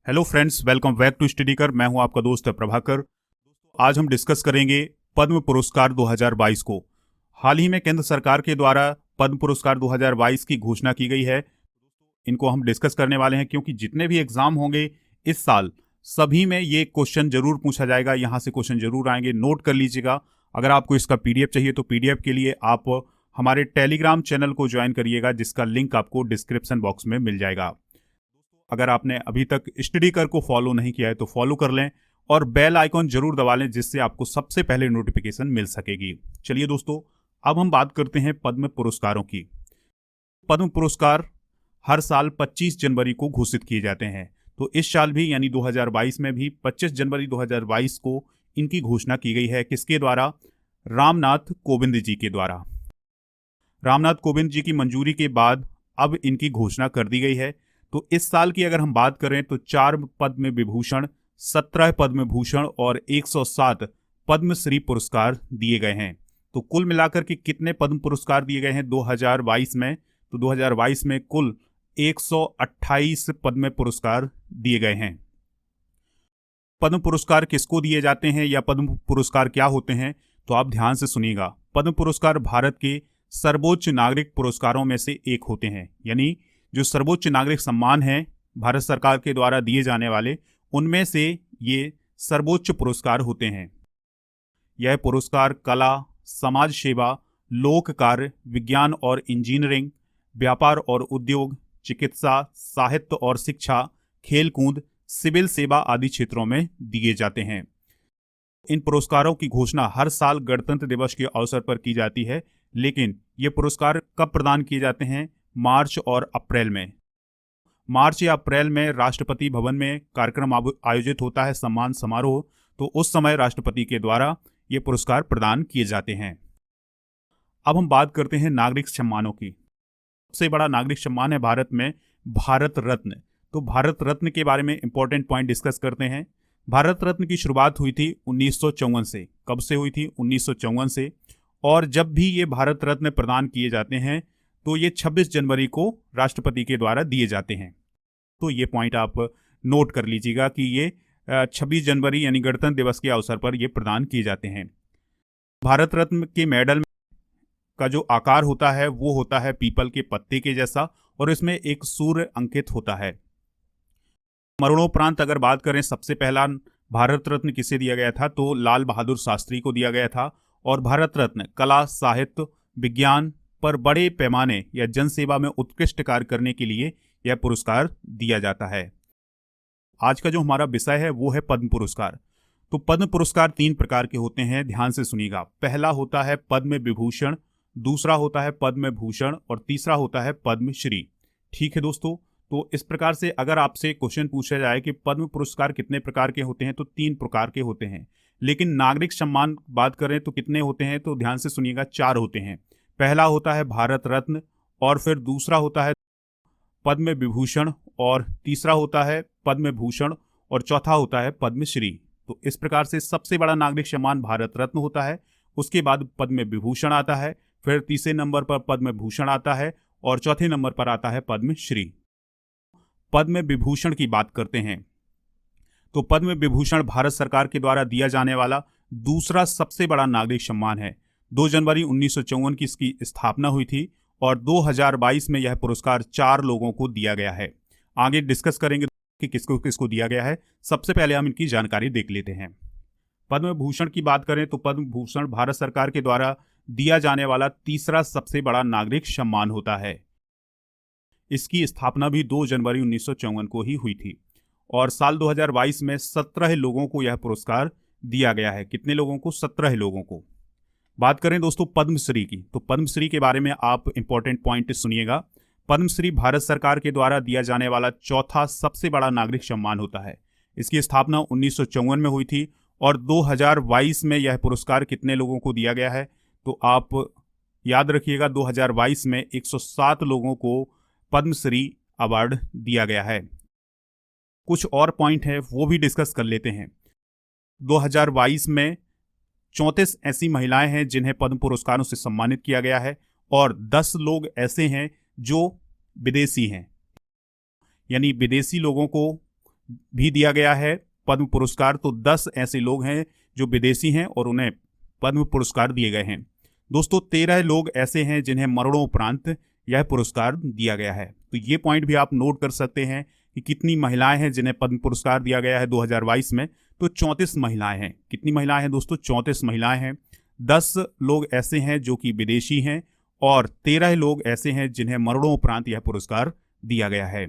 Hello friends, welcome back to study कर। मैं हूं आपका दोस्त प्रभाकर। आज हम डिस्कस करेंगे पद्म पुरस्कार 2022 को। हाल ही में केंद्र सरकार के द्वारा पद्म पुरस्कार 2022 की घोषणा की गई है। इनको हम डिस्कस करने वाले हैं क्योंकि जितने भी एग्जाम होंगे इस साल सभी में ये क्वेश्चन जरूर पूछा जाएगा। यहाँ से क्वेश्चन जरूर आएंगे, नोट कर लीजिएगा। अगर आपको इसका पीडीएफ चाहिए तो पीडीएफ के लिए आप हमारे टेलीग्राम चैनल को ज्वाइन करिएगा, जिसका लिंक आपको डिस्क्रिप्शन बॉक्स में मिल जाएगा। अगर आपने अभी तक स्टडी कर को फॉलो नहीं किया है तो फॉलो कर लें और बेल आइकॉन जरूर दबा लें, जिससे आपको सबसे पहले नोटिफिकेशन मिल सकेगी। चलिए दोस्तों, अब हम बात करते हैं पद्म पुरस्कारों की। पद्म पुरस्कार हर साल 25 जनवरी को घोषित किए जाते हैं, तो इस साल भी यानी 2022 में भी 25 जनवरी 2022 को इनकी घोषणा की गई है। किसके द्वारा? रामनाथ कोविंद जी के द्वारा। रामनाथ कोविंद जी की मंजूरी के बाद अब इनकी घोषणा कर दी गई है। तो इस साल की अगर हम बात करें तो 4 पद्म विभूषण, 17 पद्म भूषण और 107 पद्मश्री पुरस्कार दिए गए हैं। तो कुल मिलाकर के कितने पद्म पुरस्कार दिए गए हैं 2022 में? तो 2022 में कुल 128 पद्म पुरस्कार दिए गए हैं। पद्म पुरस्कार किसको दिए जाते हैं या पद्म पुरस्कार क्या होते हैं, तो आप ध्यान से सुनिएगा। पद्म पुरस्कार भारत के सर्वोच्च नागरिक पुरस्कारों में से एक होते हैं, यानी जो सर्वोच्च नागरिक सम्मान है भारत सरकार के द्वारा दिए जाने वाले, उनमें से ये सर्वोच्च पुरस्कार होते हैं। यह पुरस्कार कला, समाज सेवा, लोक कार्य, विज्ञान और इंजीनियरिंग, व्यापार और उद्योग, चिकित्सा, साहित्य और शिक्षा, खेलकूद, सिविल सेवा आदि क्षेत्रों में दिए जाते हैं। इन पुरस्कारों की घोषणा हर साल गणतंत्र दिवस के अवसर पर की जाती है, लेकिन ये पुरस्कार कब प्रदान किए जाते हैं? मार्च और अप्रैल में। मार्च या अप्रैल में राष्ट्रपति भवन में कार्यक्रम आयोजित होता है, सम्मान समारोह। तो उस समय राष्ट्रपति के द्वारा ये पुरस्कार प्रदान किए जाते हैं। अब हम बात करते हैं नागरिक सम्मानों की। सबसे बड़ा नागरिक सम्मान है भारत में भारत रत्न। तो भारत रत्न के बारे में इंपॉर्टेंट पॉइंट डिस्कस करते हैं। भारत रत्न की शुरुआत हुई थी 1954 से। कब से हुई थी? 1954 से। और जब भी ये भारत रत्न प्रदान किए जाते हैं तो ये 26 जनवरी को राष्ट्रपति के द्वारा दिए जाते हैं। तो ये पॉइंट आप नोट कर लीजिएगा कि ये 26 जनवरी यानी गणतंत्र दिवस के अवसर पर ये प्रदान किए जाते हैं। भारत रत्न के मेडल का जो आकार होता है वो होता है पीपल के पत्ते के जैसा, और इसमें एक सूर्य अंकित होता है। मरणोपरांत अगर बात करें, सबसे पहला भारत रत्न किसे दिया गया था? तो लाल बहादुर शास्त्री को दिया गया था। और भारत रत्न कला, साहित्य, विज्ञान पर बड़े पैमाने या जनसेवा में उत्कृष्ट कार्य करने के लिए यह पुरस्कार दिया जाता है। आज का जो हमारा विषय है वो है पद्म पुरस्कार। तो पद्म पुरस्कार 3 प्रकार के होते हैं, ध्यान से सुनिएगा। पहला होता है पद्म विभूषण, दूसरा होता है पद्म भूषण और तीसरा होता है पद्मश्री। ठीक है दोस्तों, तो इस प्रकार से अगर आपसे क्वेश्चन पूछा जाए कि पद्म पुरस्कार कितने प्रकार के होते हैं, तो 3 प्रकार के होते हैं। लेकिन नागरिक सम्मान बात करें तो कितने होते हैं, तो ध्यान से सुनिएगा, 4 होते हैं। पहला होता है भारत रत्न, और फिर दूसरा होता है पद्म विभूषण, और तीसरा होता है पद्म भूषण, और चौथा होता है पद्मश्री। तो इस प्रकार से सबसे बड़ा नागरिक सम्मान भारत रत्न होता है, उसके बाद पद्म विभूषण आता है, फिर तीसरे नंबर पर पद्म भूषण आता है, और चौथे नंबर पर आता है पद्मश्री। पद्म विभूषण की बात करते हैं तो पद्म विभूषण भारत सरकार के द्वारा दिया जाने वाला दूसरा सबसे बड़ा नागरिक सम्मान है। 2 जनवरी 1954 की इसकी स्थापना हुई थी और 2022 में यह पुरस्कार 4 लोगों को दिया गया है। आगे डिस्कस करेंगे कि किसको किसको दिया गया है। सबसे पहले हम इनकी जानकारी देख लेते हैं। पद्म भूषण की बात करें तो पद्म भूषण भारत सरकार के द्वारा दिया जाने वाला तीसरा सबसे बड़ा नागरिक सम्मान होता है। इसकी स्थापना भी 2 जनवरी 1954 को ही हुई थी और साल 2022 में 17 लोगों को यह पुरस्कार दिया गया है। कितने लोगों को? 17 लोगों को। बात करें दोस्तों पद्मश्री की, तो पद्मश्री के बारे में आप इंपॉर्टेंट पॉइंट सुनिएगा। पद्मश्री भारत सरकार के द्वारा दिया जाने वाला चौथा सबसे बड़ा नागरिक सम्मान होता है। इसकी स्थापना 1954 में हुई थी और 2022 में यह पुरस्कार कितने लोगों को दिया गया है, तो आप याद रखिएगा 2022 में 107 लोगों को पद्मश्री अवार्ड दिया गया है। कुछ और पॉइंट है वो भी डिस्कस कर लेते हैं। 2022 में 34 ऐसी महिलाएं हैं जिन्हें पद्म पुरस्कारों से सम्मानित किया गया है और 10 लोग ऐसे हैं जो विदेशी हैं, यानी विदेशी लोगों को भी दिया गया है पद्म पुरस्कार। तो 10 ऐसे लोग हैं जो विदेशी हैं और उन्हें पद्म पुरस्कार दिए गए हैं। दोस्तों 13 लोग ऐसे हैं जिन्हें मरणोपरांत यह पुरस्कार दिया गया है। तो ये पॉइंट भी आप नोट कर सकते हैं कि कितनी महिलाएं हैं जिन्हें पद्म पुरस्कार दिया गया है 2022 में। तो 34 महिलाएं हैं। कितनी महिलाएं हैं दोस्तों? 34 महिलाएं हैं। 10 लोग ऐसे हैं जो कि विदेशी हैं और 13 लोग ऐसे हैं जिन्हें मरणोपरांत यह पुरस्कार दिया गया है।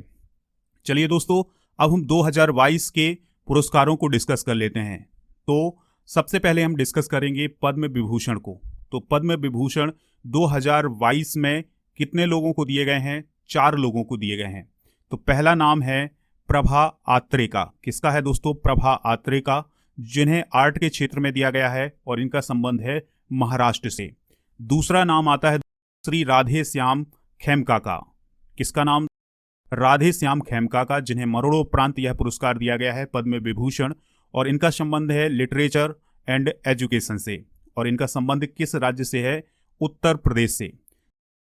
चलिए दोस्तों, अब हम 2022 के पुरस्कारों को डिस्कस कर लेते हैं। तो सबसे पहले हम डिस्कस करेंगे पद्म विभूषण को। तो पद्म विभूषण 2022 में कितने लोगों को दिए गए हैं? 4 लोगों को दिए गए हैं। तो पहला नाम है प्रभा आत्रे का। किसका है दोस्तों? प्रभा आत्रे का, जिन्हें आर्ट के क्षेत्र में दिया गया है और इनका संबंध है महाराष्ट्र से। दूसरा नाम आता है श्री राधे श्याम खेमका का। किसका नाम? राधे श्याम खेमका का, जिन्हें मरणोपरांत यह पुरस्कार दिया गया है पद्म विभूषण, और इनका संबंध है लिटरेचर एंड एजुकेशन से। और इनका संबंध किस राज्य से है? उत्तर प्रदेश से।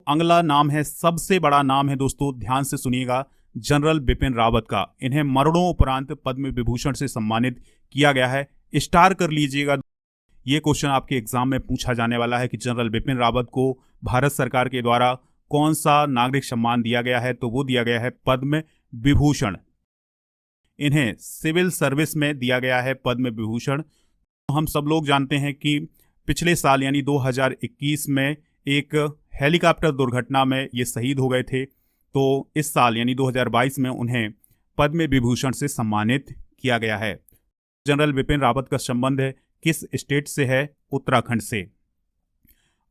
अगला नाम है, सबसे बड़ा नाम है दोस्तों, ध्यान से सुनिएगा, जनरल बिपिन रावत का। इन्हें मरणोपरांत पद्म विभूषण से सम्मानित किया गया है। स्टार कर लीजिएगा, ये क्वेश्चन आपके एग्जाम में पूछा जाने वाला है कि जनरल बिपिन रावत को भारत सरकार के द्वारा कौन सा नागरिक सम्मान दिया गया है? तो वो दिया गया है पद्म विभूषण। इन्हें सिविल सर्विस में दिया गया है पद्म विभूषण। हम सब लोग जानते हैं कि पिछले साल यानी 2021 में एक हेलीकॉप्टर दुर्घटना में ये शहीद हो गए थे। तो इस साल यानी 2022 में उन्हें पद्म विभूषण से सम्मानित किया गया है। जनरल बिपिन रावत का संबंध है किस स्टेट से है? उत्तराखंड से।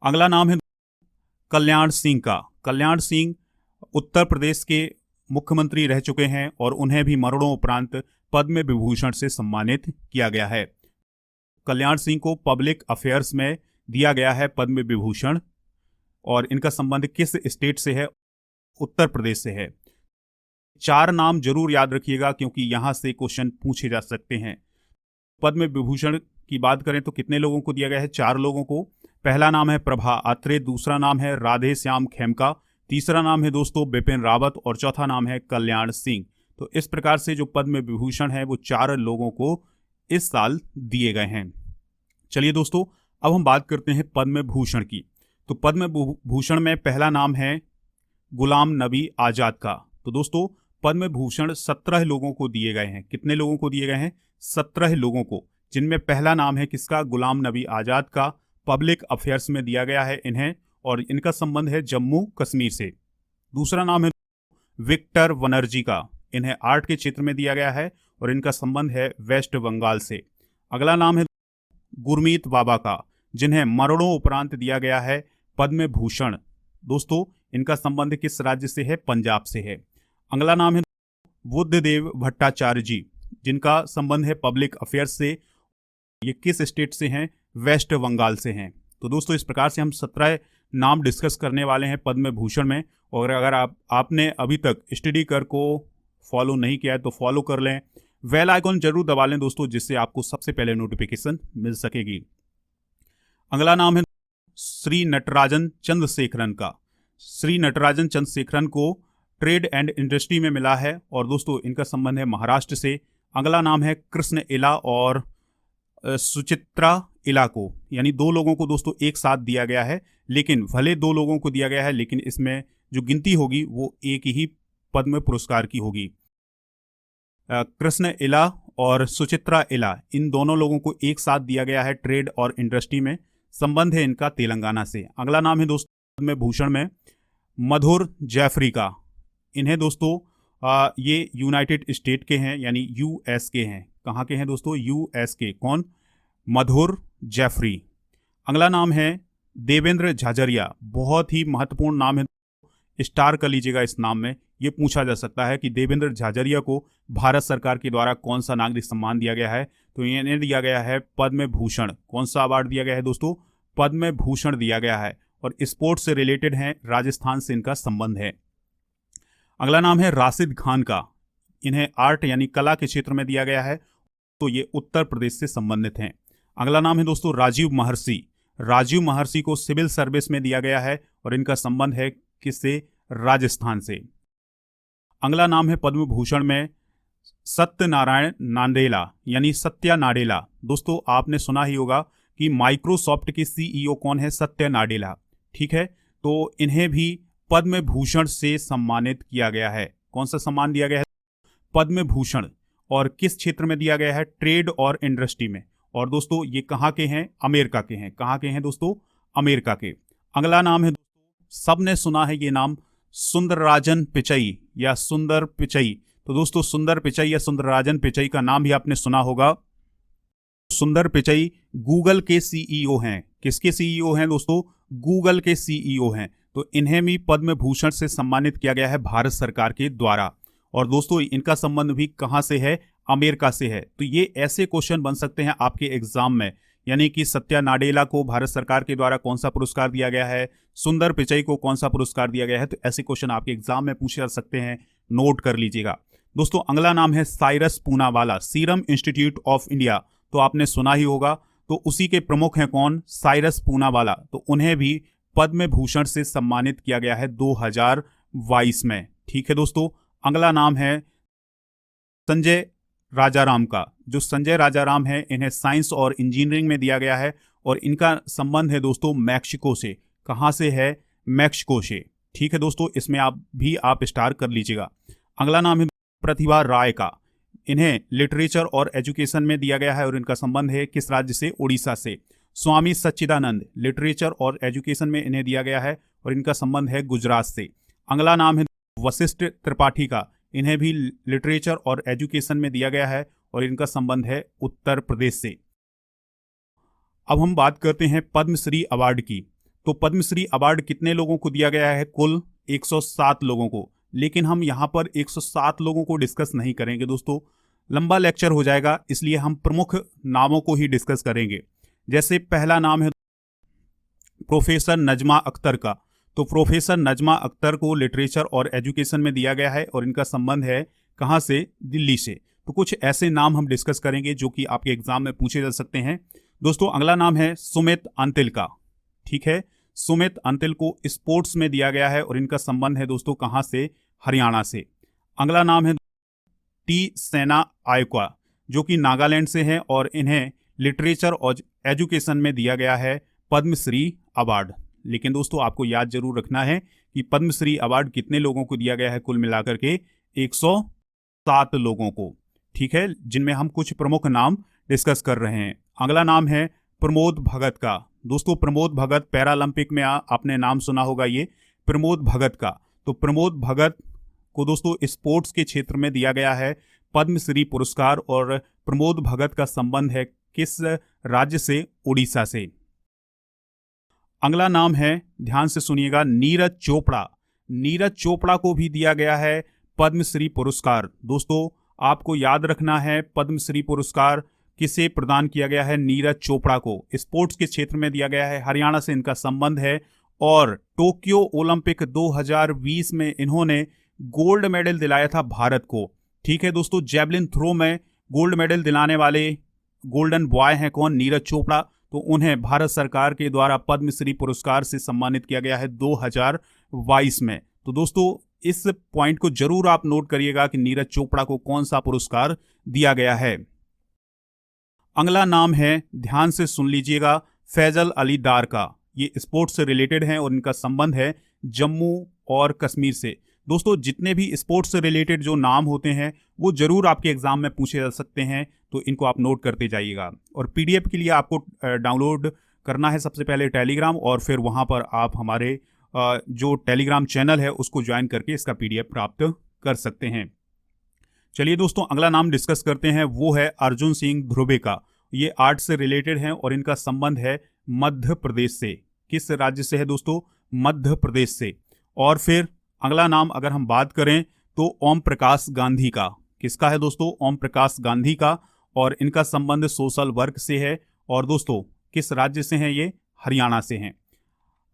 अगला नाम है कल्याण सिंह का। कल्याण सिंह उत्तर प्रदेश के मुख्यमंत्री रह चुके हैं और उन्हें भी मरणोपरांत पद्म विभूषण से सम्मानित किया गया है। कल्याण सिंह को पब्लिक अफेयर्स में दिया गया है पद्म विभूषण और इनका संबंध किस स्टेट से है? उत्तर प्रदेश से है। 4 नाम जरूर याद रखिएगा क्योंकि यहां से क्वेश्चन पूछे जा सकते हैं। पद्म विभूषण की बात करें तो कितने लोगों को दिया गया है? 4 लोगों को। पहला नाम है प्रभा आत्रे, दूसरा नाम है राधे श्याम खेमका, तीसरा नाम है दोस्तों बिपिन रावत और चौथा नाम है कल्याण सिंह। तो इस प्रकार से जो पद्म विभूषण है वो 4 लोगों को इस साल दिए गए हैं। चलिए दोस्तों, अब हम बात करते हैं पद्म भूषण की। तो पद्म भूषण में पहला नाम है गुलाम नबी आजाद का। तो दोस्तों पद्म भूषण 17 लोगों को दिए गए हैं। कितने लोगों को दिए गए हैं? 17 लोगों को, जिनमें पहला नाम है किसका? गुलाम नबी आजाद का। पब्लिक अफेयर्स में दिया गया है इन्हें और इनका संबंध है जम्मू कश्मीर से। दूसरा नाम है विक्टर बनर्जी का। इन्हें आर्ट के क्षेत्र में दिया गया है और इनका संबंध है वेस्ट बंगाल से। अगला नाम है गुरमीत बाबा का, जिन्हें मरणोपरांत दिया गया है पद्म भूषण। दोस्तों इनका संबंध किस राज्य से है? पंजाब से है। अगला नाम है बुद्धदेव भट्टाचार्य जी, जिनका संबंध है पब्लिक अफेयर्स से। ये किस स्टेट से हैं? वेस्ट बंगाल से हैं। तो दोस्तों इस प्रकार से हम 17 नाम डिस्कस करने वाले हैं पद्म भूषण में। और अगर आपने अभी तक स्टडी कर को फॉलो नहीं किया है तो फॉलो कर लें। बेल आइकॉन जरूर दबा लें दोस्तों, जिससे आपको सबसे पहले नोटिफिकेशन मिल सकेगी। अगला नाम है श्री नटराजन चंद्रशेखरन का। श्री नटराजन चंद्रशेखरन को ट्रेड एंड इंडस्ट्री में मिला है और दोस्तों इनका संबंध है महाराष्ट्र से। अगला नाम है कृष्ण इला और सुचित्रा इला को, यानी 2 लोगों को दोस्तों एक साथ दिया गया है। लेकिन भले 2 लोगों को दिया गया है लेकिन इसमें जो गिनती होगी वो एक ही पद्म पुरस्कार की होगी। कृष्ण इला और सुचित्रा इला, इन दोनों लोगों को एक साथ दिया गया है ट्रेड और इंडस्ट्री में। संबंध है इनका तेलंगाना से। अगला नाम है दोस्तों पद्म भूषण में मधुर जैफरी का। इन्हें दोस्तों ये यूनाइटेड स्टेट के हैं यानी यूएस के हैं। कहाँ के हैं दोस्तों? यूएस के। कौन? मधुर जैफरी। अगला नाम है देवेंद्र झाझरिया। बहुत ही महत्वपूर्ण नाम है, स्टार कर लीजिएगा इस नाम में। ये पूछा जा सकता है कि देवेंद्र झाझरिया को भारत सरकार के द्वारा कौन सा नागरिक सम्मान दिया गया है? तो इन्हें दिया गया है पद्म भूषण। कौन सा अवार्ड दिया गया है दोस्तों? पद्म भूषण दिया गया है और स्पोर्ट्स से रिलेटेड हैं, राजस्थान से इनका संबंध है। अगला नाम है राशिद खान का। इन्हें आर्ट यानी कला के क्षेत्र में दिया गया है, तो ये उत्तर प्रदेश से संबंधित हैं। अगला नाम है दोस्तों राजीव महर्षि। राजीव महर्षि को सिविल सर्विस में दिया गया है और इनका संबंध है किससे? राजस्थान से। अगला नाम है पद्म भूषण में सत्यनारायण नाडेला यानी सत्या नाडेला। दोस्तों आपने सुना ही होगा कि माइक्रोसॉफ्ट के सीईओ कौन है, सत्या नाडेला। ठीक है, तो इन्हें भी पद्म भूषण से सम्मानित किया गया है। कौन सा सम्मान दिया गया है? पद्म भूषण। और किस क्षेत्र में दिया गया है? ट्रेड और इंडस्ट्री में। और दोस्तों ये कहाँ के हैं? अमेरिका के हैं। कहाँ के हैं दोस्तों? अमेरिका के। अगला नाम है, सबने सुना है ये नाम, सुंदरराजन पिचई या सुंदर पिचई। तो दोस्तों सुंदर पिचई या सुंदरराजन पिचई का नाम भी आपने सुना होगा। सुंदर पिचई गूगल के सीईओ हैं। किसके सीईओ हैं दोस्तों? गूगल के सीईओ हैं। तो इन्हें भी पद्म भूषण से सम्मानित किया गया है भारत सरकार के द्वारा। और दोस्तों इनका संबंध भी कहां से है? अमेरिका से है। तो ये ऐसे क्वेश्चन बन सकते हैं आपके एग्जाम में, यानी कि सत्या नाडेला को भारत सरकार के द्वारा कौन सा पुरस्कार दिया गया है, सुंदर पिचई को कौन सा पुरस्कार दिया गया है। तो ऐसे क्वेश्चन आपके एग्जाम में पूछे जा सकते हैं, नोट कर लीजिएगा। दोस्तों अगला नाम है Cyrus Poonawalla, serum institute of India. तो आपने सुना ही होगा। तो उसी के प्रमुख हैं कौन? साइरस पूनावाला। तो उन्हें भी पद्म भूषण से सम्मानित किया गया है 2022 में। ठीक है दोस्तों, अगला नाम है संजय राजाराम का। जो संजय राजाराम है, इन्हें साइंस और इंजीनियरिंग में दिया गया है और इनका संबंध है दोस्तों मैक्सिको से। कहां से है? मैक्सिको से। ठीक है दोस्तों, इसमें आप स्टार कर लीजिएगा। अगला नाम है प्रतिभा राय का। इन्हें लिटरेचर और एजुकेशन में दिया गया है और इनका संबंध है किस राज्य से? उड़ीसा से। स्वामी सच्चिदानंद, लिटरेचर और एजुकेशन में इन्हें दिया गया है और इनका संबंध है गुजरात से। अगला नाम है वशिष्ठ त्रिपाठी का। इन्हें भी लिटरेचर और एजुकेशन में दिया गया है और इनका संबंध है उत्तर प्रदेश से। अब हम बात करते हैं पद्मश्री अवार्ड की। तो पद्मश्री अवार्ड कितने लोगों को दिया गया है? कुल 107 लोगों को। लेकिन हम यहां पर 107 लोगों को डिस्कस नहीं करेंगे दोस्तों, लंबा लेक्चर हो जाएगा, इसलिए हम प्रमुख नामों को ही डिस्कस करेंगे। जैसे पहला नाम है प्रोफेसर नजमा अख्तर का। तो प्रोफेसर नजमा अख्तर को लिटरेचर और एजुकेशन में दिया गया है और इनका संबंध है कहां से? दिल्ली से। तो कुछ ऐसे नाम हम डिस्कस करेंगे जो कि आपके एग्जाम में पूछे जा सकते हैं। दोस्तों अगला नाम है सुमित अंतिल का। ठीक है, सुमित अंतिल को स्पोर्ट्स में दिया गया है और इनका संबंध है दोस्तों कहां से? हरियाणा से। अगला नाम है टी सेना आयका, जो कि नागालैंड से हैं और इन्हें लिटरेचर और एजुकेशन में दिया गया है पद्मश्री अवार्ड। लेकिन दोस्तों आपको याद जरूर रखना है कि पद्मश्री अवार्ड कितने लोगों को दिया गया है? कुल मिलाकर के 107 लोगों को। ठीक है, जिनमें हम कुछ प्रमुख नाम डिस्कस कर रहे हैं। अगला नाम है प्रमोद भगत का। दोस्तों प्रमोद भगत पैरालंपिक में आपने नाम सुना होगा, ये प्रमोद भगत का। तो प्रमोद भगत को दोस्तों स्पोर्ट्स के क्षेत्र में दिया गया है पद्मश्री पुरस्कार और प्रमोद भगत का संबंध है किस राज्य से? उड़ीसा से। अगला नाम है, ध्यान से सुनिएगा, नीरज चोपड़ा। नीरज चोपड़ा को भी दिया गया है पद्मश्री पुरस्कार। दोस्तों आपको याद रखना है पद्मश्री पुरस्कार किसे प्रदान किया गया है? नीरज चोपड़ा को। स्पोर्ट्स के क्षेत्र में दिया गया है, हरियाणा से इनका संबंध है और टोक्यो ओलंपिक 2020 में इन्होंने गोल्ड मेडल दिलाया था भारत को। ठीक है दोस्तों, जैवलिन थ्रो में गोल्ड मेडल दिलाने वाले गोल्डन बॉय हैं कौन? नीरज चोपड़ा। तो उन्हें भारत सरकार के द्वारा पद्मश्री पुरस्कार से सम्मानित किया गया है 2022 में। तो दोस्तों इस पॉइंट को जरूर आप नोट करिएगा कि नीरज चोपड़ा को कौन सा पुरस्कार दिया गया है। अगला नाम है, ध्यान से सुन लीजिएगा, फैजल अली डार का। ये स्पोर्ट्स से रिलेटेड हैं और इनका संबंध है जम्मू और कश्मीर से। दोस्तों जितने भी स्पोर्ट्स से रिलेटेड जो नाम होते हैं वो जरूर आपके एग्जाम में पूछे जा सकते हैं, तो इनको आप नोट करते जाइएगा। और पीडीएफ के लिए आपको डाउनलोड करना है सबसे पहले टेलीग्राम, और फिर वहां पर आप हमारे जो टेलीग्राम चैनल है उसको ज्वाइन करके इसका पीडीएफ प्राप्त कर सकते हैं। चलिए दोस्तों अगला नाम डिस्कस करते हैं, वो है अर्जुन सिंह ध्रुवे का। ये आर्ट से रिलेटेड हैं और इनका संबंध है मध्य प्रदेश से। किस राज्य से है दोस्तों? मध्य प्रदेश से। और फिर अगला नाम अगर हम बात करें तो ओम प्रकाश गांधी का। किसका है दोस्तों? ओम प्रकाश गांधी का, और इनका संबंध सोशल वर्क से है। और दोस्तों किस राज्य से हैं ये? हरियाणा से हैं।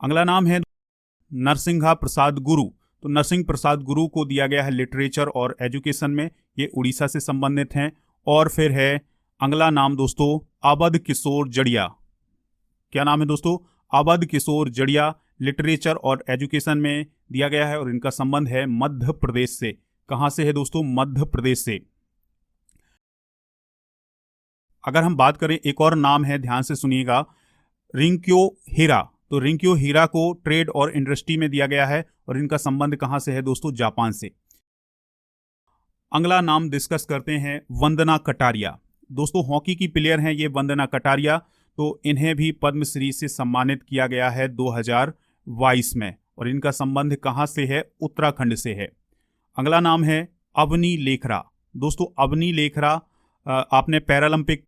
अगला नाम है नरसिंहा प्रसाद गुरु। तो नरसिंह प्रसाद गुरु को दिया गया है लिटरेचर और एजुकेशन में, ये उड़ीसा से संबंधित हैं। और फिर है अगला नाम दोस्तों अवध किशोर जड़िया। क्या नाम है दोस्तों? अवध किशोर जड़िया, लिटरेचर और एजुकेशन में दिया गया है और इनका संबंध है मध्य प्रदेश से। कहां से है दोस्तों? मध्य प्रदेश से। अगर हम बात करें, एक और नाम है, ध्यान से सुनिएगा, रिंक्यो हीरा। तो रिंक्यो हीरा को ट्रेड और इंडस्ट्री में दिया गया है और इनका संबंध कहां से है दोस्तों? जापान से। अगला नाम डिस्कस करते हैं, वंदना कटारिया। दोस्तों हॉकी की प्लेयर हैं ये वंदना कटारिया, तो इन्हें भी पद्मश्री से सम्मानित किया गया है 2022 में और इनका संबंध कहां से है? उत्तराखंड से है। अगला नाम है अवनी लेखरा। दोस्तों अवनी लेखरा, आपने पैरालंपिक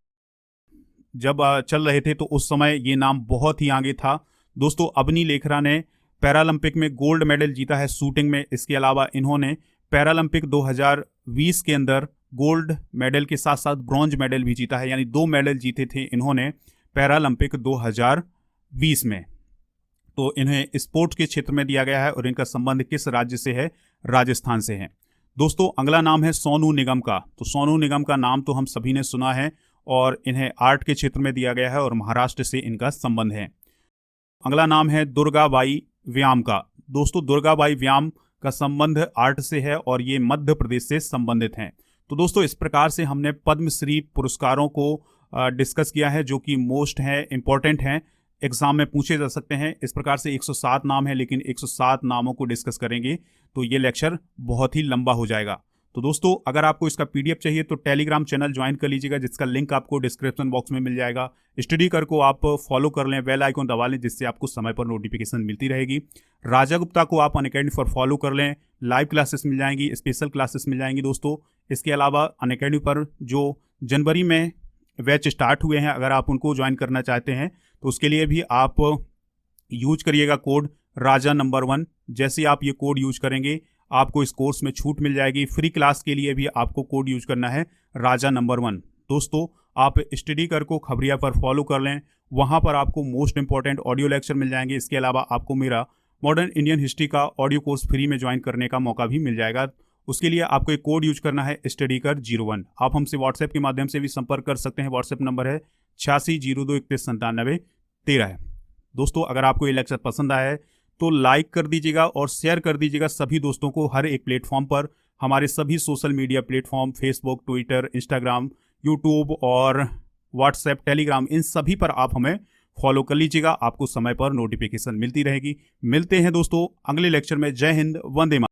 जब चल रहे थे तो उस समय ये नाम बहुत ही आगे था। दोस्तों अवनी लेखरा ने पैरालंपिक में गोल्ड मेडल जीता है शूटिंग में। इसके अलावा इन्होंने पैरालंपिक 2020 के अंदर गोल्ड मेडल के साथ साथ ब्रॉन्ज मेडल भी जीता है, यानी 2 मेडल जीते थे इन्होंने पैरालंपिक 2020 में। तो इन्हें स्पोर्ट्स के क्षेत्र में दिया गया है और इनका संबंध किस राज्य से है? राजस्थान से है। दोस्तों अगला नाम है सोनू निगम का। तो सोनू निगम का नाम तो हम सभी ने सुना है और इन्हें आर्ट के क्षेत्र में दिया गया है और महाराष्ट्र से इनका संबंध है। अगला नाम है दुर्गाबाई व्याम का। दोस्तों दुर्गाबाई व्याम का संबंध आर्ट से है और ये मध्य प्रदेश से संबंधित हैं। तो दोस्तों इस प्रकार से हमने पद्मश्री पुरस्कारों को डिस्कस किया है, जो कि मोस्ट हैं, इंपॉर्टेंट हैं, एग्जाम में पूछे जा सकते हैं। इस प्रकार से 107 नाम है, लेकिन 107 नामों को डिस्कस करेंगे तो ये लेक्चर बहुत ही लंबा हो जाएगा। तो दोस्तों अगर आपको इसका पीडीएफ चाहिए तो टेलीग्राम चैनल ज्वाइन कर लीजिएगा, जिसका लिंक आपको डिस्क्रिप्शन बॉक्स में मिल जाएगा। स्टडी कर को आप फॉलो कर लें, बेल आइकन दबा लें, जिससे आपको समय पर नोटिफिकेशन मिलती रहेगी। राजा गुप्ता को आप अनअकैडमी पर फॉलो कर लें, लाइव क्लासेस मिल जाएंगी, स्पेशल क्लासेस मिल जाएंगी दोस्तों। इसके अलावा अनअकैडमी पर जो जनवरी में बैच स्टार्ट हुए हैं, अगर आप उनको ज्वाइन करना चाहते हैं तो उसके लिए भी आप यूज करिएगा कोड राजा नंबर 1। जैसे आप ये कोड यूज करेंगे आपको इस कोर्स में छूट मिल जाएगी। फ्री क्लास के लिए भी आपको कोड यूज करना है राजा नंबर 1। दोस्तों आप स्टडी कर को खबरिया पर फॉलो कर लें, वहाँ पर आपको मोस्ट इंपॉर्टेंट ऑडियो लेक्चर मिल जाएंगे। इसके अलावा आपको मेरा मॉडर्न इंडियन हिस्ट्री का ऑडियो कोर्स फ्री में ज्वाइन करने का मौका भी मिल जाएगा। उसके लिए आपको एक कोड यूज करना है स्टडी कर 01। आप हमसे व्हाट्सएप के माध्यम से भी संपर्क कर सकते हैं। व्हाट्सएप नंबर है 8602319713। दोस्तों अगर आपको ये लेक्चर पसंद आया है तो लाइक कर दीजिएगा और शेयर कर दीजिएगा सभी दोस्तों को हर एक प्लेटफॉर्म पर। हमारे सभी social media platform Facebook, Twitter, Instagram, YouTube और व्हाट्सएप, टेलीग्राम, इन सभी पर आप हमें फॉलो कर लीजिएगा। आपको समय पर नोटिफिकेशन मिलती रहेगी। मिलते हैं दोस्तों अगले लेक्चर में। जय हिंद, वंदे मातरम।